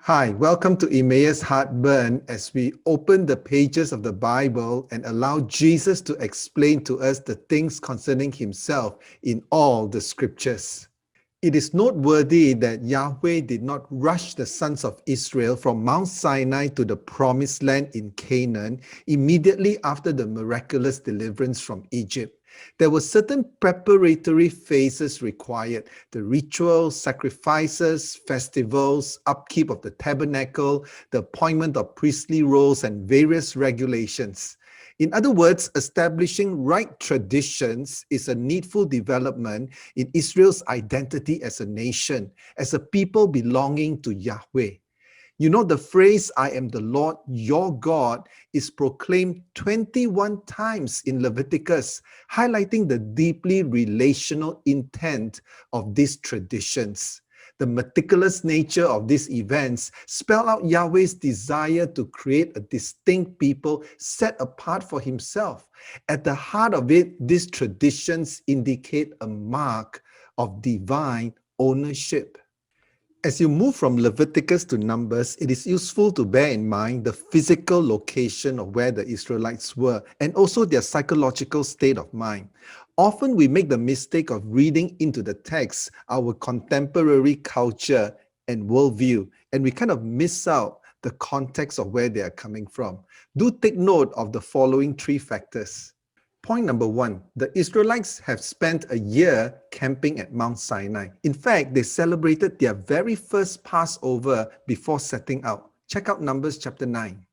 Hi, welcome to Emmaus Heartburn as we open the pages of the Bible and allow Jesus to explain to us the things concerning himself in all the scriptures. It is noteworthy that Yahweh did not rush the sons of Israel from Mount Sinai to the promised land in Canaan immediately after the miraculous deliverance from Egypt. There were certain preparatory phases required: the rituals, sacrifices, festivals, upkeep of the tabernacle, the appointment of priestly roles, and various regulations. In other words, establishing right traditions is a needful development in Israel's identity as a nation, as a people belonging to Yahweh. You know, the phrase, "I am the Lord your God," is proclaimed 21 times in Leviticus, highlighting the deeply relational intent of these traditions. The meticulous nature of these events spell out Yahweh's desire to create a distinct people set apart for himself. At the heart of it, these traditions indicate a mark of divine ownership. As you move from Leviticus to Numbers, it is useful to bear in mind the physical location of where the Israelites were and also their psychological state of mind. Often we make the mistake of reading into the text our contemporary culture and worldview, and we kind of miss out the context of where they are coming from. Do take note of the following three factors. Point number one, the Israelites have spent a year camping at Mount Sinai. In fact, they celebrated their very first Passover before setting out. Check out Numbers chapter 9.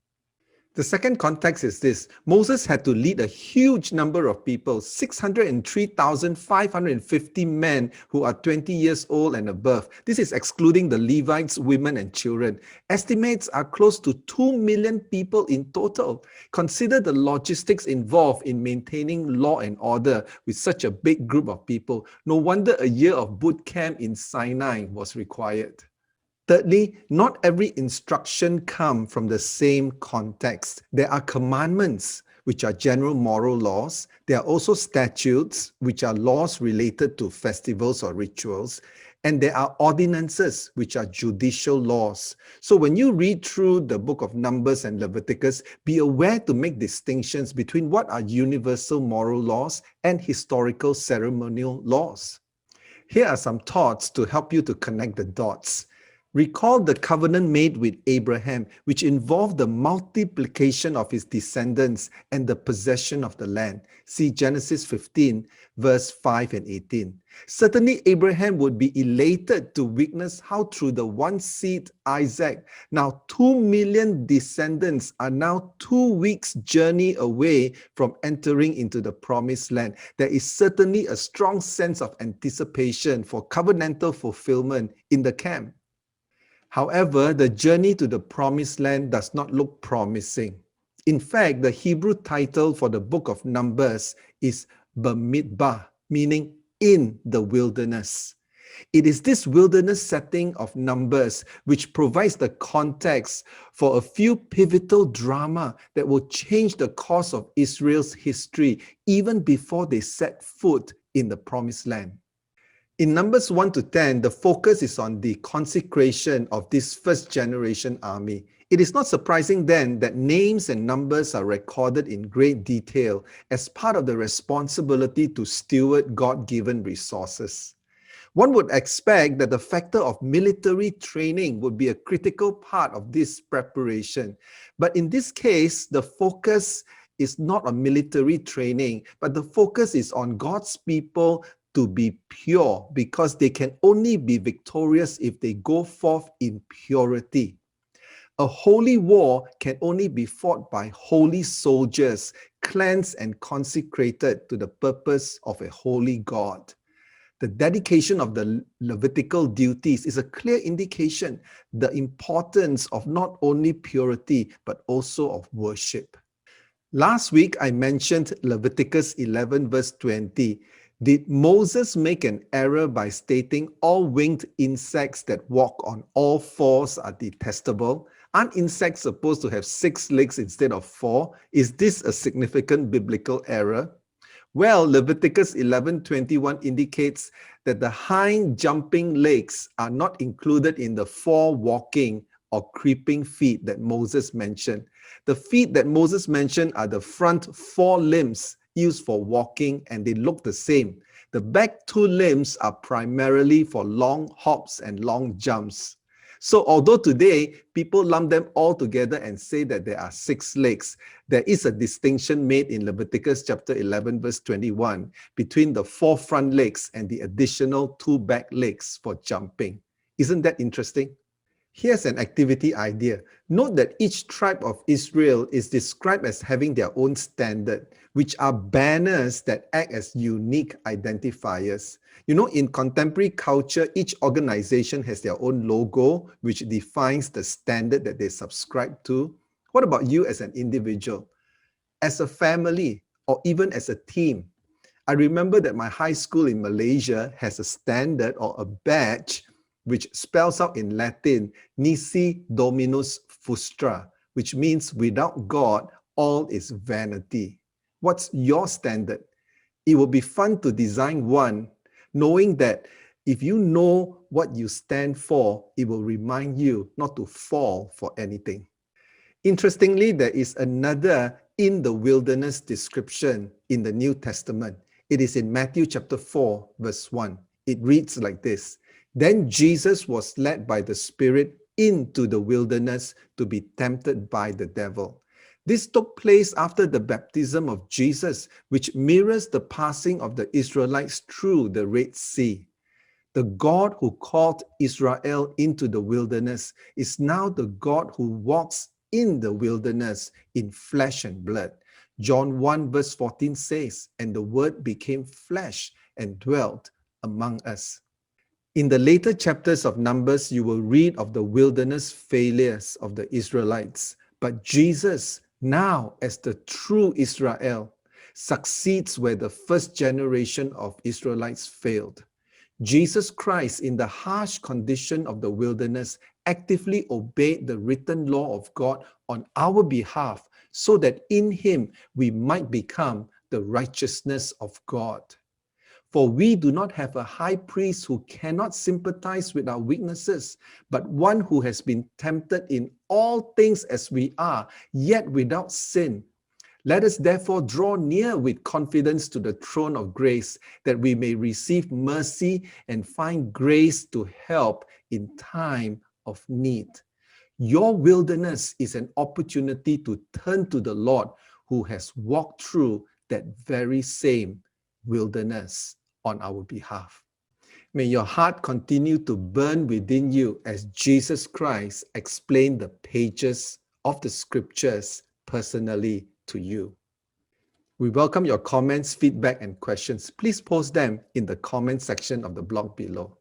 The second context is this: Moses had to lead a huge number of people, 603,550 men who are 20 years old and above. This is excluding the Levites, women, and children. Estimates are close to 2 million people in total. Consider the logistics involved in maintaining law and order with such a big group of people. No wonder a year of boot camp in Sinai was required. Thirdly, not every instruction comes from the same context. There are commandments, which are general moral laws. There are also statutes, which are laws related to festivals or rituals. And there are ordinances, which are judicial laws. So when you read through the book of Numbers and Leviticus, be aware to make distinctions between what are universal moral laws and historical ceremonial laws. Here are some thoughts to help you to connect the dots. Recall the covenant made with Abraham, which involved the multiplication of his descendants and the possession of the land. See Genesis 15, verse 5 and 18. Certainly, Abraham would be elated to witness how through the one seed, Isaac, now 2 million descendants are now 2 weeks' journey away from entering into the promised land. There is certainly a strong sense of anticipation for covenantal fulfillment in the camp. However, the journey to the promised land does not look promising. In fact, the Hebrew title for the book of Numbers is Bamidbar, meaning in the wilderness. It is this wilderness setting of Numbers which provides the context for a few pivotal drama that will change the course of Israel's history even before they set foot in the promised land. In Numbers 1 to 10, the focus is on the consecration of this first generation army. It is not surprising then that names and numbers are recorded in great detail as part of the responsibility to steward God-given resources. One would expect that the factor of military training would be a critical part of this preparation. But in this case, the focus is not on military training, but the focus is on God's people to be pure, because they can only be victorious if they go forth in purity. A holy war can only be fought by holy soldiers, cleansed and consecrated to the purpose of a holy God. The dedication of the Levitical duties is a clear indication the importance of not only purity, but also of worship. Last week, I mentioned Leviticus 11 verse 20. Did Moses make an error by stating all winged insects that walk on all fours are detestable? Aren't insects supposed to have 6 legs instead of 4? Is this a significant biblical error? Well, Leviticus 11:21 indicates that the hind jumping legs are not included in the 4 walking or creeping feet that Moses mentioned. The feet that Moses mentioned are the front 4 limbs used for walking, and they look the same. The back 2 limbs are primarily for long hops and long jumps. So although today people lump them all together and say that there are 6 legs, there is a distinction made in Leviticus chapter 11 verse 21 between the 4 front legs and the additional 2 back legs for jumping. Isn't that interesting? Here's an activity idea. Note that each tribe of Israel is described as having their own standard, which are banners that act as unique identifiers. You know, in contemporary culture, each organization has their own logo, which defines the standard that they subscribe to. What about you as an individual, as a family, or even as a team? I remember that my high school in Malaysia has a standard or a badge which spells out in Latin, Nisi Dominus Frustra, which means without God, all is vanity. What's your standard? It will be fun to design one, knowing that if you know what you stand for, it will remind you not to fall for anything. Interestingly, there is another in the wilderness description in the New Testament. It is in Matthew chapter 4, verse 1. It reads like this: Then Jesus was led by the Spirit into the wilderness to be tempted by the devil. This took place after the baptism of Jesus, which mirrors the passing of the Israelites through the Red Sea. The God who called Israel into the wilderness is now the God who walks in the wilderness in flesh and blood. John 1 verse 14 says, "And the Word became flesh and dwelt among us." In the later chapters of Numbers, you will read of the wilderness failures of the Israelites. But Jesus, now as the true Israel, succeeds where the first generation of Israelites failed. Jesus Christ, in the harsh condition of the wilderness, actively obeyed the written law of God on our behalf, so that in him we might become the righteousness of God. For we do not have a high priest who cannot sympathize with our weaknesses, but one who has been tempted in all things as we are, yet without sin. Let us therefore draw near with confidence to the throne of grace, that we may receive mercy and find grace to help in time of need. Your wilderness is an opportunity to turn to the Lord, who has walked through that very same wilderness on our behalf. May your heart continue to burn within you as Jesus Christ explained the pages of the scriptures personally to you. We welcome your comments, feedback, and questions. Please post them in the comment section of the blog below.